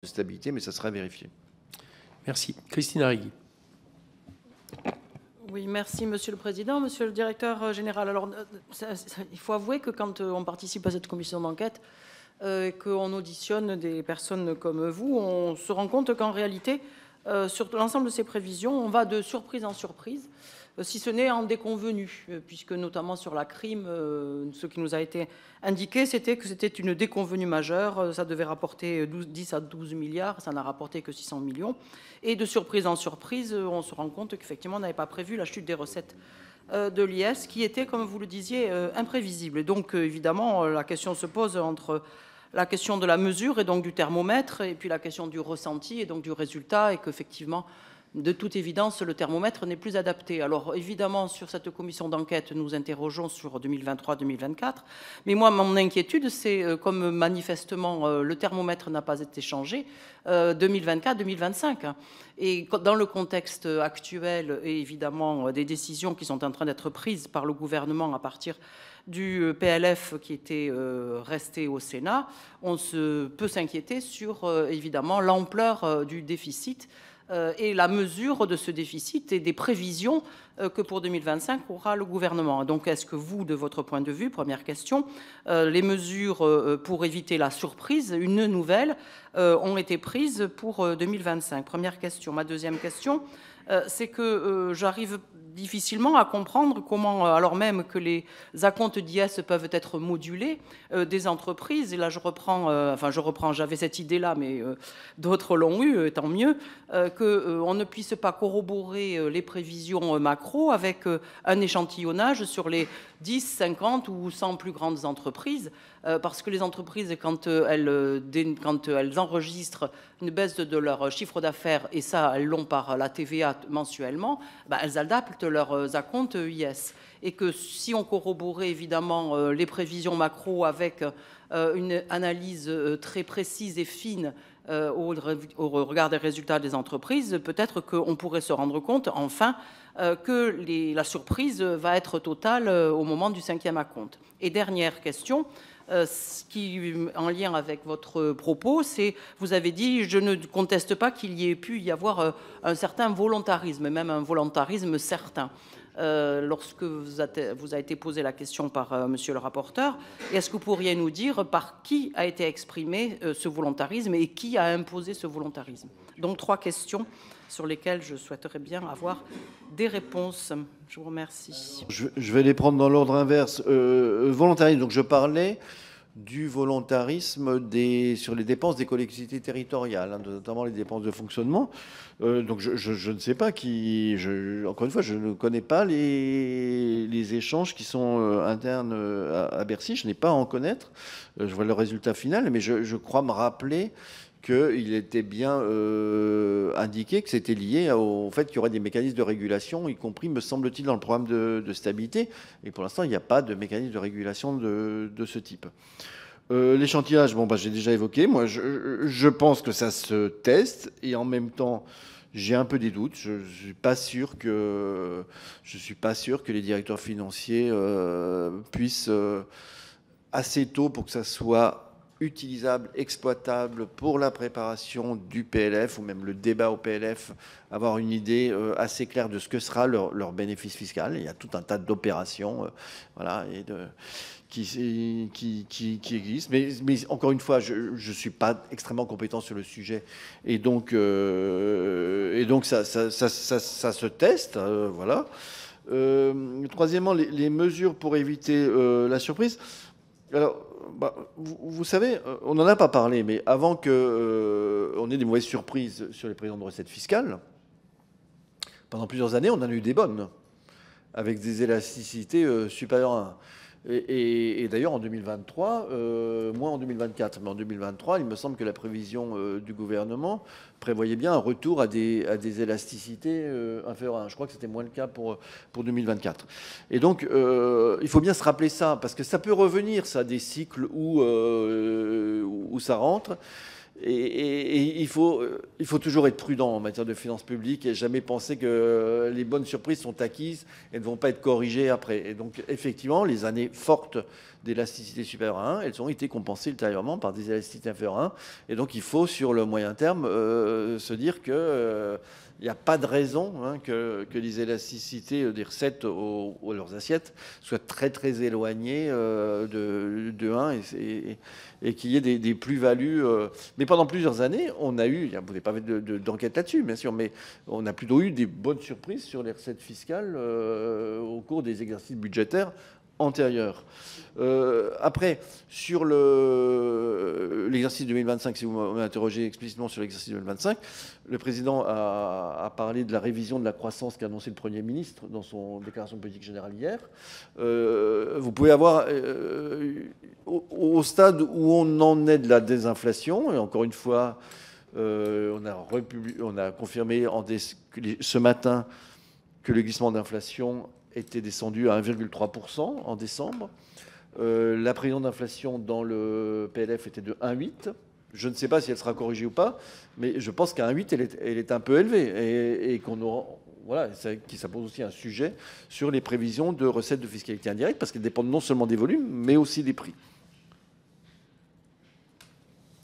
de stabilité, mais ça sera vérifié. Merci. Christine Arrigui. Oui, merci Monsieur le Président. Monsieur le Directeur général, alors il faut avouer que quand on participe à cette commission d'enquête, qu'on auditionne des personnes comme vous, on se rend compte qu'en réalité, sur l'ensemble de ces prévisions, on va de surprise en surprise, si ce n'est en déconvenu, puisque notamment sur la crime, ce qui nous a été indiqué, c'était que c'était une déconvenue majeure, ça devait rapporter 10 à 12 milliards, ça n'a rapporté que 600 millions, et de surprise en surprise, on se rend compte qu'effectivement, on n'avait pas prévu la chute des recettes de l'IS, qui était, comme vous le disiez, imprévisible. Et donc, évidemment, la question se pose entre la question de la mesure et donc du thermomètre, et puis la question du ressenti et donc du résultat, et qu'effectivement, de toute évidence, le thermomètre n'est plus adapté. Alors évidemment, sur cette commission d'enquête, nous interrogeons sur 2023-2024, mais moi, mon inquiétude, c'est comme manifestement le thermomètre n'a pas été changé, 2024-2025. Et dans le contexte actuel, et évidemment des décisions qui sont en train d'être prises par le gouvernement à partir du PLF qui était resté au Sénat, on peut s'inquiéter sur évidemment l'ampleur du déficit et la mesure de ce déficit et des prévisions que pour 2025 aura le gouvernement. Donc est-ce que vous, de votre point de vue, première question, les mesures pour éviter la surprise, une nouvelle, ont été prises pour 2025? Première question. Ma deuxième question, c'est que j'arrive difficilement à comprendre comment, alors même que les acomptes d'IS peuvent être modulés, des entreprises, et là je reprends, j'avais cette idée-là, mais d'autres l'ont eu, tant mieux, qu'on ne puisse pas corroborer les prévisions macro avec un échantillonnage sur les 10, 50 ou 100 plus grandes entreprises, parce que les entreprises, quand elles enregistrent une baisse de leur chiffre d'affaires, et ça, elles l'ont par la TVA mensuellement, elles adaptent leurs acomptes IS. Et que si on corroborait évidemment les prévisions macro avec une analyse très précise et fine au regard des résultats des entreprises, peut-être qu'on pourrait se rendre compte, enfin, que la surprise va être totale au moment du 5e acompte. Et dernière question, ce qui, en lien avec votre propos, c'est, vous avez dit, je ne conteste pas qu'il y ait pu y avoir un certain volontarisme, même un volontarisme certain. Lorsque vous a été posé la question par monsieur le rapporteur, est-ce que vous pourriez nous dire par qui a été exprimé ce volontarisme et qui a imposé ce volontarisme? Donc 3 questions sur lesquelles je souhaiterais bien avoir des réponses. Je vous remercie. Je vais les prendre dans l'ordre inverse. Volontarisme, donc je parlais du volontarisme sur les dépenses des collectivités territoriales, hein, notamment les dépenses de fonctionnement. Donc je ne sais pas qui... encore une fois, je ne connais pas les échanges qui sont internes à Bercy. Je n'ai pas à en connaître. Je vois le résultat final, mais je crois me rappeler qu'il était bien indiqué que c'était lié au fait qu'il y aurait des mécanismes de régulation, y compris, me semble-t-il, dans le programme de stabilité. Et pour l'instant, il n'y a pas de mécanisme de régulation de ce type. L'échantillage, j'ai déjà évoqué. Moi, je pense que ça se teste. Et en même temps, j'ai un peu des doutes. Je ne suis pas sûr que les directeurs financiers puissent, assez tôt pour que ça soit utilisable, exploitable pour la préparation du PLF ou même le débat au PLF, avoir une idée assez claire de ce que sera leur bénéfice fiscal. Il y a tout un tas d'opérations voilà, qui existent. Mais encore une fois, je ne suis pas extrêmement compétent sur le sujet. Et donc ça se teste. Voilà. Troisièmement, les mesures pour éviter la surprise. Alors, vous savez, on n'en a pas parlé, mais avant qu'on ait des mauvaises surprises sur les prévisions de recettes fiscales, pendant plusieurs années, on en a eu des bonnes, avec des élasticités supérieures à 1. Et d'ailleurs, en 2023, moins en 2024, mais en 2023, il me semble que la prévision du gouvernement prévoyait bien un retour à des élasticités inférieures à 1. Je crois que c'était moins le cas pour 2024. Et donc, il faut bien se rappeler ça, parce que ça peut revenir, ça, des cycles où ça rentre. il faut toujours être prudent en matière de finances publiques et jamais penser que les bonnes surprises sont acquises et ne vont pas être corrigées après. Et donc, effectivement, les années fortes d'élasticité supérieure à 1, elles ont été compensées ultérieurement par des élasticités inférieures à 1. Et donc, il faut, sur le moyen terme, se dire que il n'y a pas de raison que les élasticités des recettes aux leurs assiettes soient très très éloignées de 1 et qu'il y ait des plus-values. Mais pendant plusieurs années, on a eu, vous n'avez pas fait d'enquête là-dessus, bien sûr, mais on a plutôt eu des bonnes surprises sur les recettes fiscales au cours des exercices budgétaires antérieurs. Après, sur l'exercice 2025, si vous m'interrogez explicitement sur l'exercice 2025, le président a parlé de la révision de la croissance qu'a annoncé le Premier ministre dans son déclaration de politique générale hier. Vous pouvez avoir, au stade où on en est de la désinflation, et encore une fois, on a confirmé ce matin que le glissement d'inflation était descendu à 1,3% en décembre. La prévision d'inflation dans le PLF était de 1,8. Je ne sais pas si elle sera corrigée ou pas, mais je pense qu'à 1,8, elle est un peu élevée et qu'on aura, voilà, ça pose aussi un sujet sur les prévisions de recettes de fiscalité indirecte parce qu'elles dépendent non seulement des volumes, mais aussi des prix.